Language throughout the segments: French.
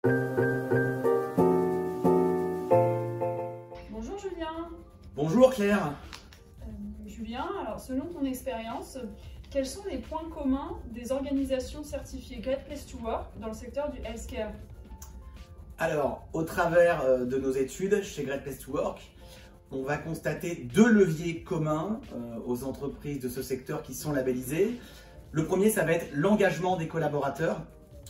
Bonjour Julien. Bonjour Claire. Julien, alors selon ton expérience, quels sont les points communs des organisations certifiées Great Place to Work dans le secteur du healthcare? Alors, au travers de nos études chez Great Place to Work, on va constater deux leviers communs aux entreprises de ce secteur qui sont labellisées. Le premier, ça va être l'engagement des collaborateurs,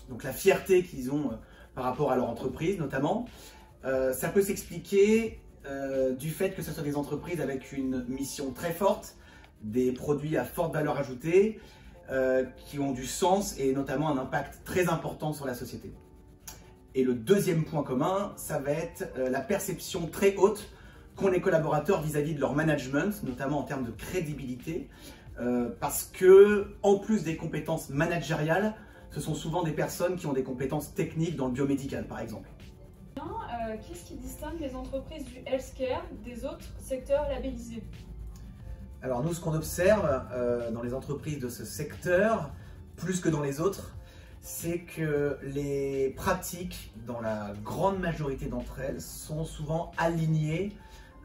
donc la fierté qu'ils ont par rapport à leur entreprise notamment. Ça peut s'expliquer du fait que ce soit des entreprises avec une mission très forte, des produits à forte valeur ajoutée, qui ont du sens et notamment un impact très important sur la société. Et le deuxième point commun, ça va être la perception très haute qu'ont les collaborateurs vis-à-vis de leur management, notamment en termes de crédibilité, parce que en plus des compétences managériales, ce sont souvent des personnes qui ont des compétences techniques dans le biomédical par exemple. Qu'est-ce qui distingue les entreprises du healthcare des autres secteurs labellisés? Alors nous, ce qu'on observe dans les entreprises de ce secteur, plus que dans les autres, c'est que les pratiques, dans la grande majorité d'entre elles, sont souvent alignées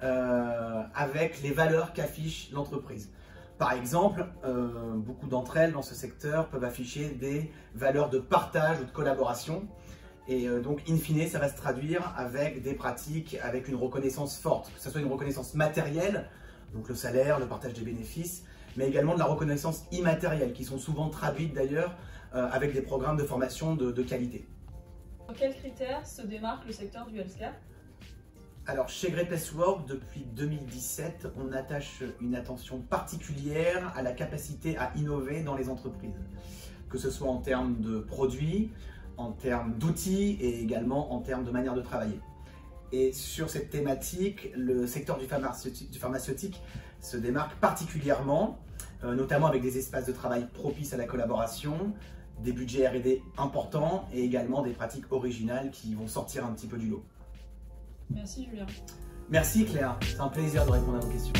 avec les valeurs qu'affiche l'entreprise. Par exemple, beaucoup d'entre elles dans ce secteur peuvent afficher des valeurs de partage ou de collaboration. Et donc, in fine, ça va se traduire avec des pratiques, avec une reconnaissance forte, que ce soit une reconnaissance matérielle, donc le salaire, le partage des bénéfices, mais également de la reconnaissance immatérielle, qui sont souvent traduites d'ailleurs avec des programmes de formation de qualité. Sur quels critères se démarque le secteur du healthcare? Alors, chez Great Place to Work, depuis 2017, on attache une attention particulière à la capacité à innover dans les entreprises, que ce soit en termes de produits, en termes d'outils et également en termes de manière de travailler. Et sur cette thématique, le secteur du pharmaceutique se démarque particulièrement, notamment avec des espaces de travail propices à la collaboration, des budgets R&D importants et également des pratiques originales qui vont sortir un petit peu du lot. Merci Julien. Merci Claire, c'est un plaisir de répondre à vos questions.